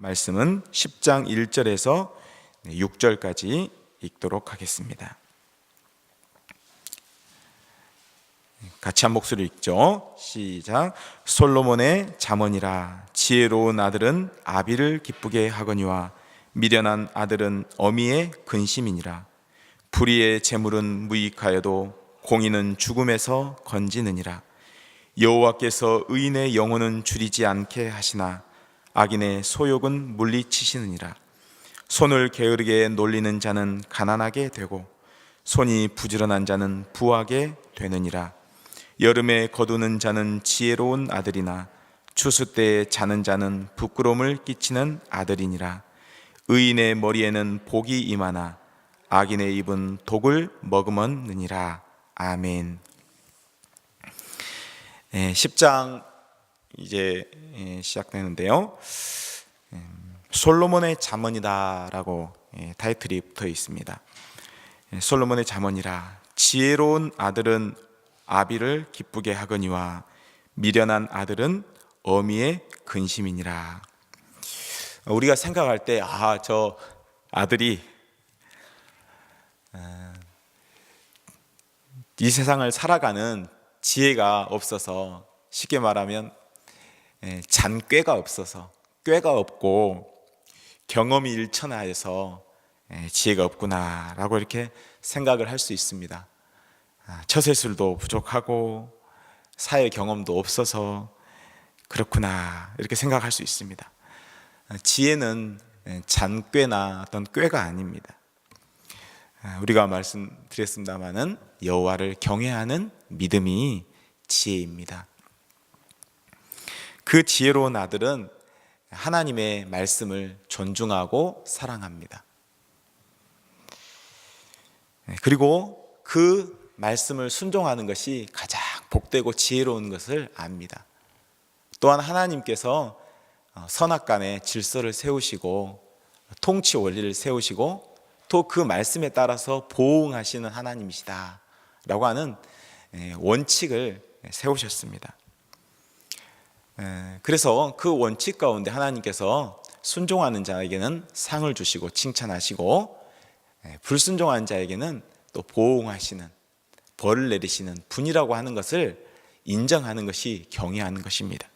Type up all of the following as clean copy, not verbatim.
말씀은 10장 1절에서 6절까지 읽도록 하겠습니다. 같이 한 목소리 읽죠. 시작. 솔로몬의 잠언이라. 지혜로운 아들은 아비를 기쁘게 하거니와 미련한 아들은 어미의 근심이니라. 불의의 재물은 무익하여도 공의는 죽음에서 건지느니라. 여호와께서 의인의 영혼은 줄이지 않게 하시나 악인의 소욕은 물리치시느니라. 손을 게으르게 놀리는 자는 가난하게 되고 손이 부지런한 자는 부하게 되느니라. 여름에 거두는 자는 지혜로운 아들이나 추수 때에 자는 자는 부끄러움을 끼치는 아들이니라. 의인의 머리에는 복이 임하나 악인의 입은 독을 머금었느니라. 아멘. 10장 이제 시작되는데요. 솔로몬의 잠언이다라고 타이틀이 붙어 있습니다. 솔로몬의 잠언이라. 지혜로운 아들은 아비를 기쁘게 하거니와 미련한 아들은 어미의 근심이니라. 우리가 생각할 때 저 아들이 이 세상을 살아가는 지혜가 없어서, 쉽게 말하면 잔꾀가 없어서, 꾀가 없고 경험이 일천하여서 지혜가 없구나라고 이렇게 생각을 할 수 있습니다. 처세술도 부족하고 사회 경험도 없어서 그렇구나 이렇게 생각할 수 있습니다. 지혜는 잔꾀나 어떤 꾀가 아닙니다. 우리가 말씀드렸습니다마는 여호와를 경외하는 믿음이 지혜입니다. 그 지혜로운 아들은 하나님의 말씀을 존중하고 사랑합니다. 그리고 그 말씀을 순종하는 것이 가장 복되고 지혜로운 것을 압니다. 또한 하나님께서 선악간에 질서를 세우시고 통치 원리를 세우시고 또 그 말씀에 따라서 보응하시는 하나님이시다 라고 하는 원칙을 세우셨습니다. 그래서 그 원칙 가운데 하나님께서 순종하는 자에게는 상을 주시고 칭찬하시고 불순종하는 자에게는 또 보응하시는, 벌을 내리시는 분이라고 하는 것을 인정하는 것이 경외하는 것입니다.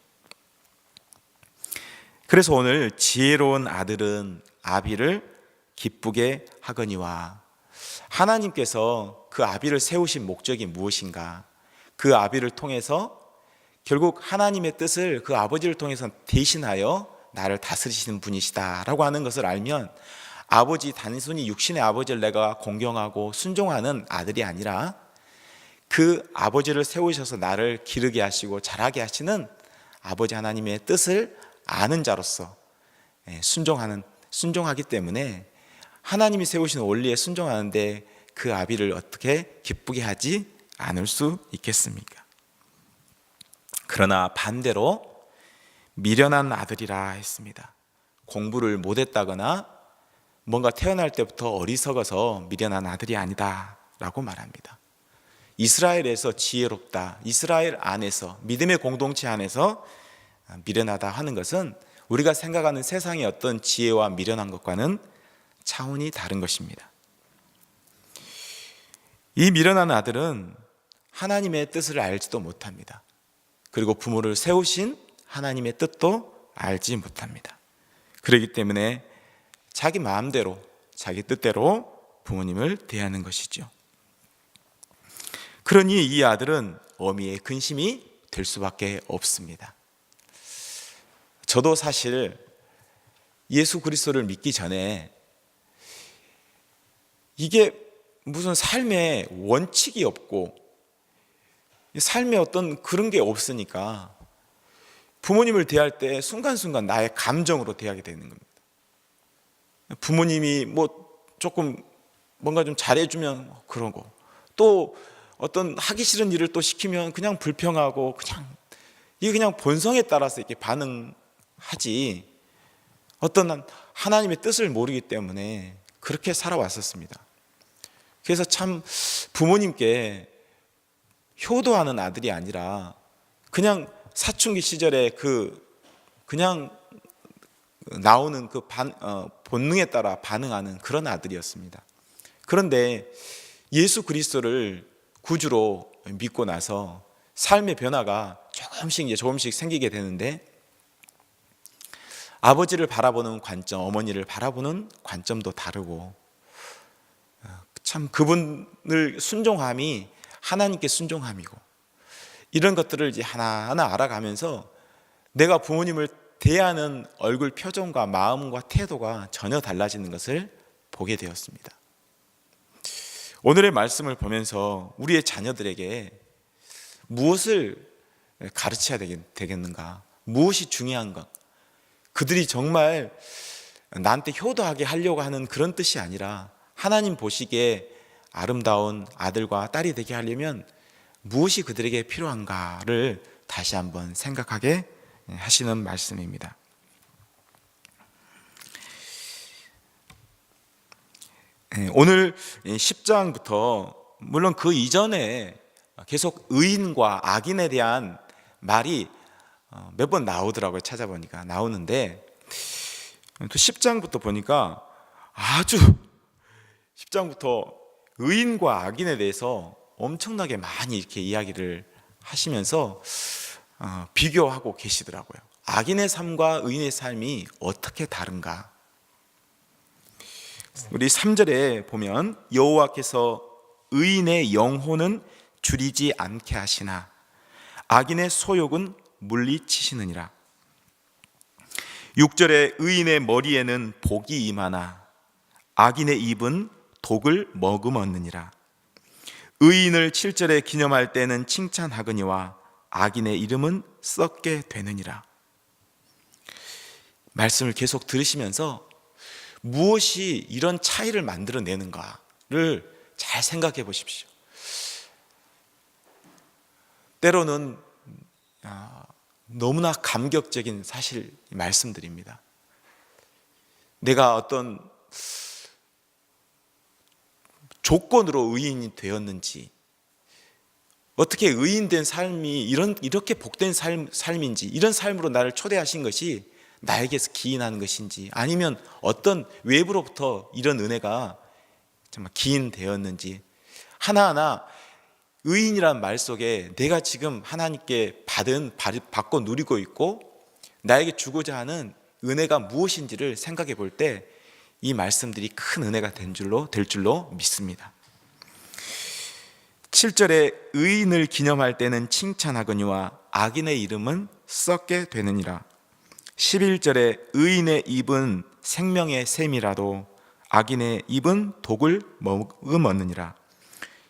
그래서 오늘 지혜로운 아들은 아비를 기쁘게 하거니와, 하나님께서 그 아비를 세우신 목적이 무엇인가, 그 아비를 통해서 결국 하나님의 뜻을 그 아버지를 통해서 대신하여 나를 다스리시는 분이시다라고 하는 것을 알면, 아버지, 단순히 육신의 아버지를 내가 공경하고 순종하는 아들이 아니라 그 아버지를 세우셔서 나를 기르게 하시고 자라게 하시는 아버지 하나님의 뜻을 아는 자로서 순종하기 때문에 하나님이 세우신 원리에 순종하는데 그 아비를 어떻게 기쁘게 하지 않을 수 있겠습니까? 그러나 반대로 미련한 아들이라 했습니다. 공부를 못했다거나 뭔가 태어날 때부터 어리석어서 미련한 아들이 아니다 라고 말합니다. 이스라엘에서 지혜롭다, 이스라엘 안에서, 믿음의 공동체 안에서 미련하다 하는 것은 우리가 생각하는 세상의 어떤 지혜와 미련한 것과는 차원이 다른 것입니다. 이 미련한 아들은 하나님의 뜻을 알지도 못합니다. 그리고 부모를 세우신 하나님의 뜻도 알지 못합니다. 그렇기 때문에 자기 마음대로, 자기 뜻대로 부모님을 대하는 것이죠. 그러니 이 아들은 어미의 근심이 될 수밖에 없습니다. 저도 사실 예수 그리스도를 믿기 전에 이게 무슨 삶에 원칙이 없고 삶에 어떤 그런 게 없으니까 부모님을 대할 때 순간순간 나의 감정으로 대하게 되는 겁니다. 부모님이 조금 뭔가 좀 잘해주면 그런 거, 또 어떤 하기 싫은 일을 또 시키면 그냥 불평하고 이게 그냥 본성에 따라서 이렇게 반응하지 어떤 하나님의 뜻을 모르기 때문에 그렇게 살아왔었습니다. 그래서 참 부모님께 효도하는 아들이 아니라 그냥 사춘기 시절에 그냥 나오는 그 본능에 따라 반응하는 그런 아들이었습니다. 그런데 예수 그리스도를 구주로 믿고 나서 삶의 변화가 조금씩 생기게 되는데, 아버지를 바라보는 관점, 어머니를 바라보는 관점도 다르고, 참 그분을 순종함이 하나님께 순종함이고, 이런 것들을 이제 하나하나 알아가면서 내가 부모님을 대하는 얼굴 표정과 마음과 태도가 전혀 달라지는 것을 보게 되었습니다. 오늘의 말씀을 보면서 우리의 자녀들에게 무엇을 가르쳐야 되겠는가? 무엇이 중요한가? 그들이 정말 나한테 효도하게 하려고 하는 그런 뜻이 아니라 하나님 보시기에 아름다운 아들과 딸이 되게 하려면 무엇이 그들에게 필요한가를 다시 한번 생각하게 하시는 말씀입니다. 오늘 10장부터 물론 그 이전에 계속 의인과 악인에 대한 말이 몇 번 나오더라고요. 찾아보니까 나오는데, 또 10장부터 보니까 아주 10장부터 의인과 악인에 대해서 엄청나게 많이 이렇게 이야기를 하시면서 비교하고 계시더라고요. 악인의 삶과 의인의 삶이 어떻게 다른가? 우리 3절에 보면 여호와께서 의인의 영혼은 줄이지 않게 하시나 악인의 소욕은 물리치시느니라. 6절에 의인의 머리에는 복이 임하나 악인의 입은 독을 머금었느니라. 의인을 7절에 기념할 때는 칭찬하거니와 악인의 이름은 썩게 되느니라. 말씀을 계속 들으시면서 무엇이 이런 차이를 만들어내는가를 잘 생각해 보십시오. 때로는 너무나 감격적인 사실 말씀드립니다. 내가 어떤 조건으로 의인이 되었는지, 어떻게 의인된 삶이 이렇게 복된 삶인지, 이런 삶으로 나를 초대하신 것이 나에게서 기인하는 것인지, 아니면 어떤 외부로부터 이런 은혜가 정말 기인되었는지, 하나하나 의인이란 말 속에 내가 지금 하나님께 받고 누리고 있고 나에게 주고자 하는 은혜가 무엇인지를 생각해 볼 때 이 말씀들이 큰 은혜가 될 줄로 믿습니다. 7절에 의인을 기념할 때는 칭찬하거니와 악인의 이름은 썩게 되느니라. 11절에 의인의 입은 생명의 샘이라도 악인의 입은 독을 머금었느니라.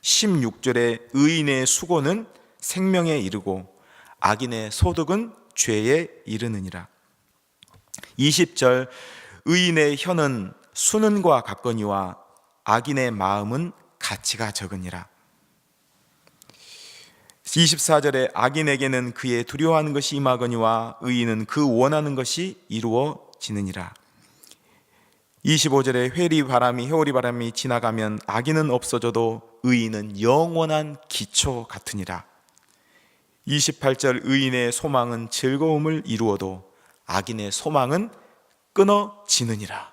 16절에 의인의 수고는 생명에 이르고 악인의 소득은 죄에 이르느니라. 20절 의인의 혀는 수는과 같거니와 악인의 마음은 가치가 적으니라. 24절에 악인에게는 그의 두려워하는 것이 임하거니와 의인은 그 원하는 것이 이루어지느니라. 25절에 회오리 바람이 지나가면 악인은 없어져도 의인은 영원한 기초 같으니라. 28절 의인의 소망은 즐거움을 이루어도 악인의 소망은 끊어지느니라.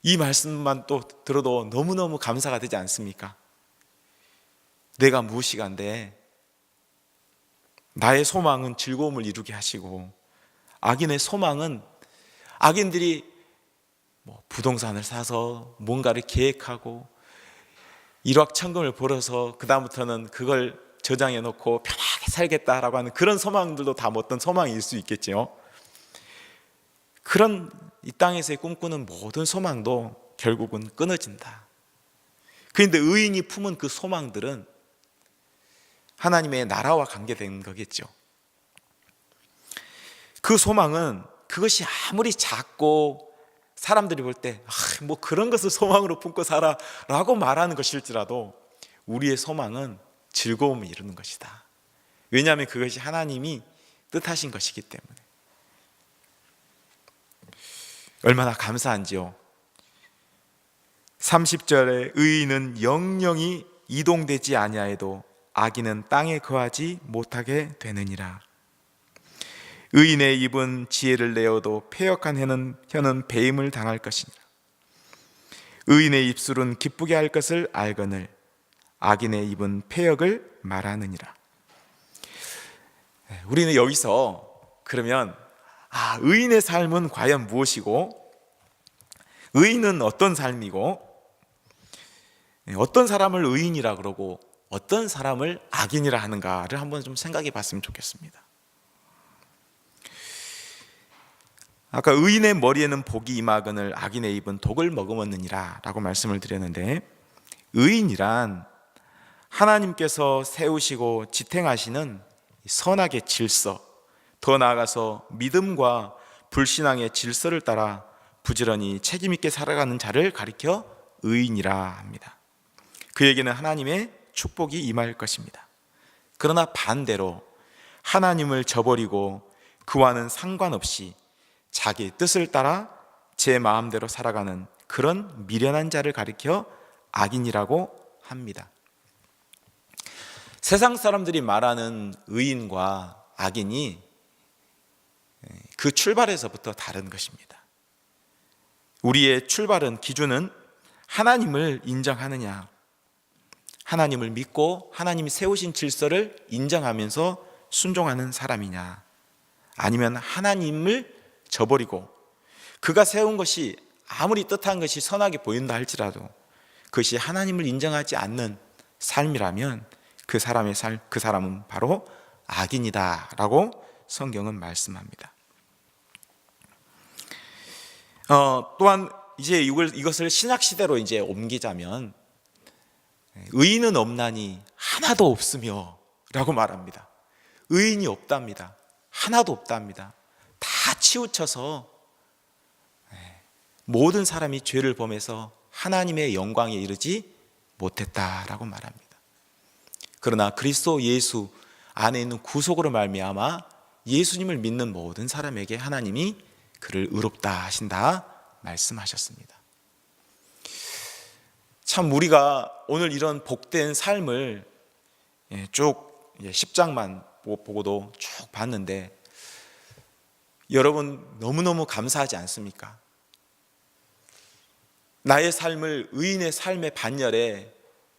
이 말씀만 또 들어도 너무너무 감사가 되지 않습니까? 내가 무엇이간데 나의 소망은 즐거움을 이루게 하시고, 악인의 소망은 악인들이 부동산을 사서 뭔가를 계획하고 일확천금을 벌어서 그 다음부터는 그걸 저장해 놓고 편하게 살겠다라고 하는 그런 소망들도 다 어떤 소망일 수 있겠죠. 그런 이 땅에서의 꿈꾸는 모든 소망도 결국은 끊어진다. 그런데 의인이 품은 그 소망들은 하나님의 나라와 관계된 거겠죠. 그 소망은 그것이 아무리 작고 사람들이 볼 때 뭐 그런 것을 소망으로 품고 살아 라고 말하는 것일지라도 우리의 소망은 즐거움을 이루는 것이다. 왜냐하면 그것이 하나님이 뜻하신 것이기 때문에. 얼마나 감사한지요. 30절에 의인은 영영이 이동되지 아니하여도 악인은 땅에 거하지 못하게 되느니라. 의인의 입은 지혜를 내어도 패역한 혀는 배임을 당할 것이니라. 의인의 입술은 기쁘게 할 것을 알거늘 악인의 입은 패역을 말하느니라. 우리는 여기서 그러면 의인의 삶은 과연 무엇이고, 의인은 어떤 삶이고, 어떤 사람을 의인이라 그러고 어떤 사람을 악인이라 하는가를 한번 좀 생각해 봤으면 좋겠습니다. 아까 의인의 머리에는 복이 임하거늘 악인의 입은 독을 머금었느니라 라고 말씀을 드렸는데, 의인이란 하나님께서 세우시고 지탱하시는 선악의 질서, 더 나아가서 믿음과 불신앙의 질서를 따라 부지런히 책임있게 살아가는 자를 가리켜 의인이라 합니다. 그에게는 하나님의 축복이 임할 것입니다. 그러나 반대로 하나님을 저버리고 그와는 상관없이 자기 뜻을 따라 제 마음대로 살아가는 그런 미련한 자를 가리켜 악인이라고 합니다. 세상 사람들이 말하는 의인과 악인이 그 출발에서부터 다른 것입니다. 우리의 출발은, 기준은 하나님을 인정하느냐, 하나님을 믿고 하나님이 세우신 질서를 인정하면서 순종하는 사람이냐, 아니면 하나님을 저버리고 그가 세운 것이 아무리 뜻한 것이 선하게 보인다 할지라도 그것이 하나님을 인정하지 않는 삶이라면 그 사람은 바로 악인이다라고 성경은 말씀합니다. 또한 이제 이것을 신약 시대로 이제 옮기자면, 의인은 없나니 하나도 없으며라고 말합니다. 의인이 없답니다. 하나도 없답니다. 다 치우쳐서 모든 사람이 죄를 범해서 하나님의 영광에 이르지 못했다라고 말합니다. 그러나 그리스도 예수 안에 있는 구속으로 말미암아 예수님을 믿는 모든 사람에게 하나님이 그를 의롭다 하신다 말씀하셨습니다. 참 우리가 오늘 이런 복된 삶을 쭉 10장만 보고도 쭉 봤는데, 여러분 너무너무 감사하지 않습니까? 나의 삶을 의인의 삶의 반열에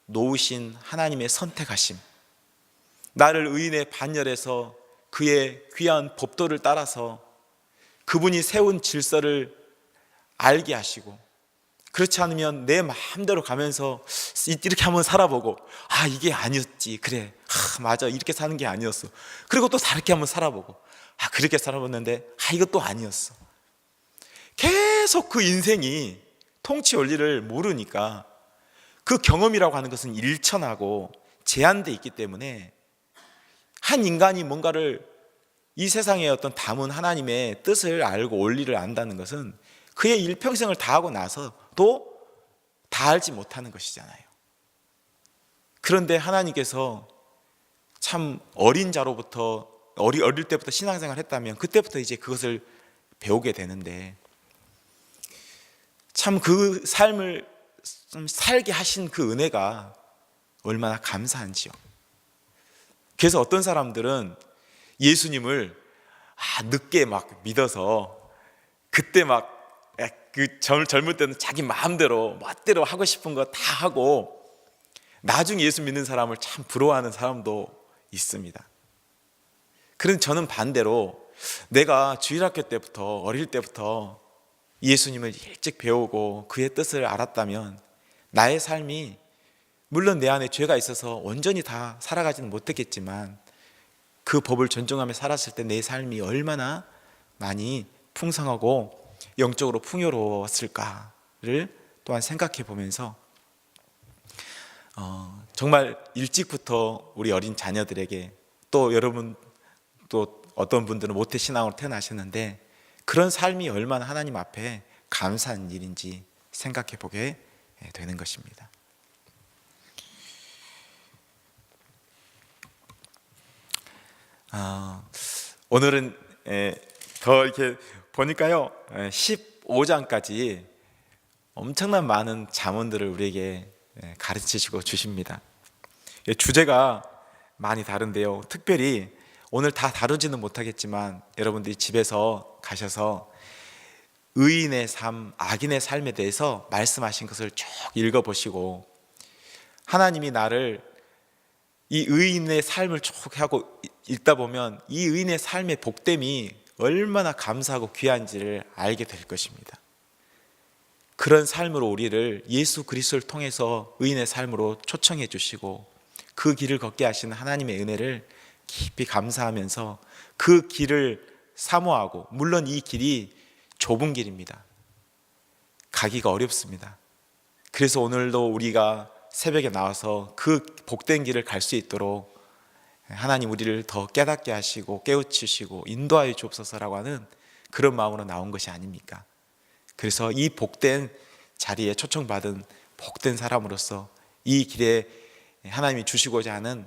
놓으신 하나님의 선택하심, 나를 의인의 반열에서 그의 귀한 법도를 따라서 그분이 세운 질서를 알게 하시고, 그렇지 않으면 내 마음대로 가면서 이렇게 한번 살아보고, 이게 아니었지, 그래, 맞아, 이렇게 사는 게 아니었어, 그리고 또 다르게 한번 살아보고, 그렇게 살아봤는데 이것도 아니었어. 계속 그 인생이 통치 원리를 모르니까 그 경험이라고 하는 것은 일천하고 제한되어 있기 때문에 한 인간이 뭔가를 이 세상의 어떤 담은 하나님의 뜻을 알고 원리를 안다는 것은 그의 일평생을 다하고 나서도 다 알지 못하는 것이잖아요. 그런데 하나님께서 참 어린 자로부터 어릴 때부터 신앙생활을 했다면 그때부터 이제 그것을 배우게 되는데, 참 그 삶을 좀 살게 하신 그 은혜가 얼마나 감사한지요. 그래서 어떤 사람들은 예수님을 늦게 막 믿어서 그때 막 그 젊을 때는 자기 마음대로 멋대로 하고 싶은 거 다 하고 나중에 예수 믿는 사람을 참 부러워하는 사람도 있습니다. 그런데 저는 반대로 내가 주일학교 때부터, 어릴 때부터 예수님을 일찍 배우고 그의 뜻을 알았다면 나의 삶이, 물론 내 안에 죄가 있어서 온전히 다 살아가지는 못했겠지만 그 법을 존중하며 살았을 때 내 삶이 얼마나 많이 풍성하고 영적으로 풍요로웠을까를 또한 생각해 보면서 정말 일찍부터 우리 어린 자녀들에게, 또 여러분 또 어떤 분들은 모태신앙으로 태어나셨는데 그런 삶이 얼마나 하나님 앞에 감사한 일인지 생각해 보게 되는 것입니다. 오늘은 더 이렇게 보니까요, 15장까지 엄청난 많은 잠언들을 우리에게 가르치시고 주십니다. 주제가 많이 다른데요, 특별히 오늘 다 다루지는 못하겠지만 여러분들이 집에서 가셔서 의인의 삶, 악인의 삶에 대해서 말씀하신 것을 쭉 읽어보시고, 하나님이 나를 이 의인의 삶을 쭉 하고 읽다 보면 이 의인의 삶의 복됨이 얼마나 감사하고 귀한지를 알게 될 것입니다. 그런 삶으로 우리를 예수 그리스도를 통해서 의인의 삶으로 초청해 주시고 그 길을 걷게 하시는 하나님의 은혜를 깊이 감사하면서 그 길을 사모하고, 물론 이 길이 좁은 길입니다. 가기가 어렵습니다. 그래서 오늘도 우리가 새벽에 나와서 그 복된 길을 갈 수 있도록 하나님 우리를 더 깨닫게 하시고 깨우치시고 인도하여 주옵소서라고 하는 그런 마음으로 나온 것이 아닙니까? 그래서 이 복된 자리에 초청받은 복된 사람으로서 이 길에 하나님이 주시고자 하는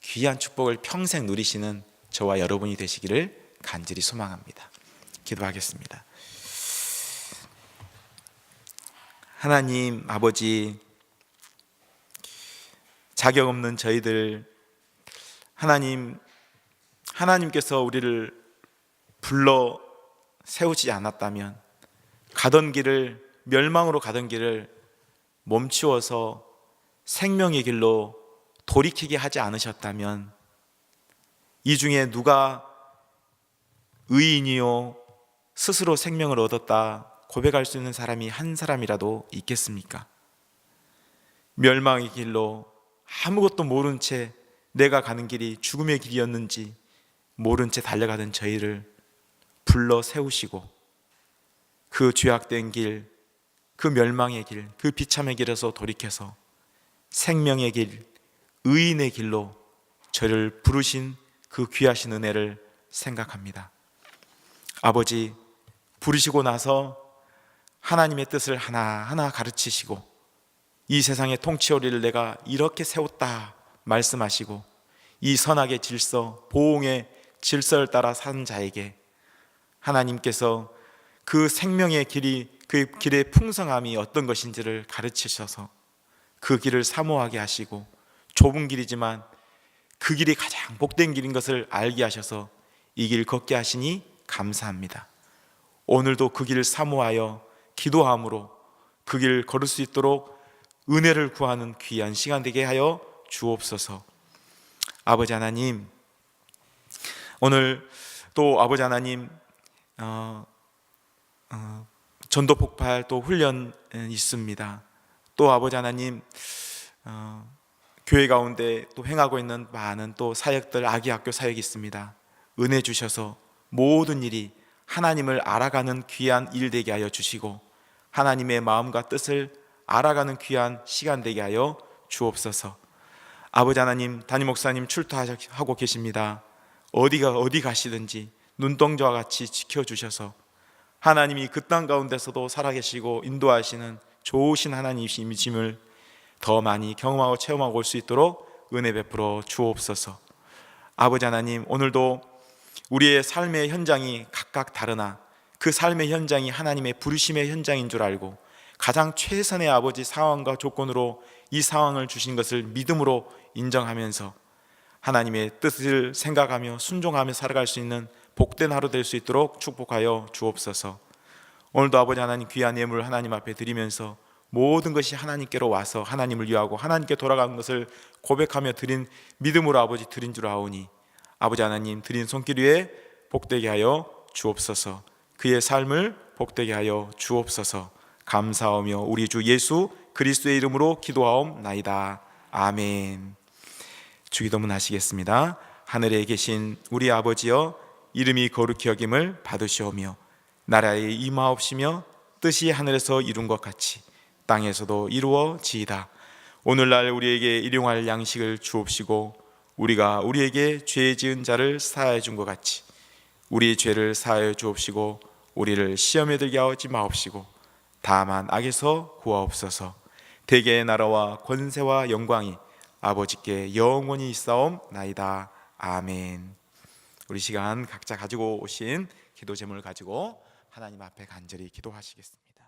귀한 축복을 평생 누리시는 저와 여러분이 되시기를 간절히 소망합니다. 기도하겠습니다. 하나님 아버지, 자격 없는 저희들, 하나님께서 우리를 불러 세우지 않았다면, 가던 길을, 멸망으로 가던 길을 멈추어서 생명의 길로 돌이키게 하지 않으셨다면, 이 중에 누가 의인이요 스스로 생명을 얻었다 고백할 수 있는 사람이 한 사람이라도 있겠습니까? 멸망의 길로 아무것도 모른 채 내가 가는 길이 죽음의 길이었는지 모른 채 달려가던 저희를 불러 세우시고 그 죄악된 길, 그 멸망의 길, 그 비참의 길에서 돌이켜서 생명의 길, 의인의 길로 저를 부르신 그 귀하신 은혜를 생각합니다. 아버지, 부르시고 나서 하나님의 뜻을 하나하나 가르치시고 이 세상의 통치오리를 내가 이렇게 세웠다 말씀하시고 이 선악의 질서, 보응의 질서를 따라 사는 자에게 하나님께서 그 생명의 길이, 그 길의 풍성함이 어떤 것인지를 가르치셔서 그 길을 사모하게 하시고 좁은 길이지만 그 길이 가장 복된 길인 것을 알게 하셔서 이 길 걷게 하시니 감사합니다. 오늘도 그 길을 사모하여 기도함으로 그 길 걸을 수 있도록 은혜를 구하는 귀한 시간 되게 하여 주옵소서. 아버지 하나님, 오늘 또 아버지 하나님 전도 폭발 또 훈련 있습니다. 또 아버지 하나님 교회 가운데 또 행하고 있는 많은 또 사역들, 아기 학교 사역이 있습니다. 은혜 주셔서 모든 일이 하나님을 알아가는 귀한 일 되게 하여 주시고 하나님의 마음과 뜻을 알아가는 귀한 시간 되게 하여 주옵소서. 아버지 하나님, 담임 목사님 출두하고 계십니다. 어디 가시든지 눈동자와 같이 지켜주셔서 하나님이 그 땅 가운데서도 살아계시고 인도하시는 좋으신 하나님이심을 더 많이 경험하고 체험하고 올 수 있도록 은혜 베풀어 주옵소서. 아버지 하나님, 오늘도 우리의 삶의 현장이 각각 다르나 그 삶의 현장이 하나님의 부르심의 현장인 줄 알고 가장 최선의 아버지 상황과 조건으로 이 상황을 주신 것을 믿음으로 인정하면서 하나님의 뜻을 생각하며 순종하며 살아갈 수 있는 복된 하루 될 수 있도록 축복하여 주옵소서. 오늘도 아버지 하나님 귀한 예물 하나님 앞에 드리면서 모든 것이 하나님께로 와서 하나님을 위하고 하나님께 돌아가는 것을 고백하며 드린 믿음으로 아버지 드린 줄 아오니 아버지 하나님 드린 손길 위에 복되게 하여 주옵소서. 그의 삶을 복되게 하여 주옵소서. 감사하며 우리 주 예수 그리스도의 이름으로 기도하옵나이다. 아멘. 주기도문 하시겠습니다. 하늘에 계신 우리 아버지여, 이름이 거룩히 여김을 받으시오며 나라에 임하옵시며 뜻이 하늘에서 이룬 것 같이 땅에서도 이루어지이다. 오늘날 우리에게 일용할 양식을 주옵시고 우리가 우리에게 죄 지은 자를 사하여 준 것 같이 우리 죄를 사하여 주옵시고 우리를 시험에 들게 하지 마옵시고 다만 악에서 구하옵소서. 대개의 나라와 권세와 영광이 아버지께 영원히 있사옵나이다. 아멘. 우리 시간 각자 가지고 오신 기도 제목을 가지고 하나님 앞에 간절히 기도하시겠습니다.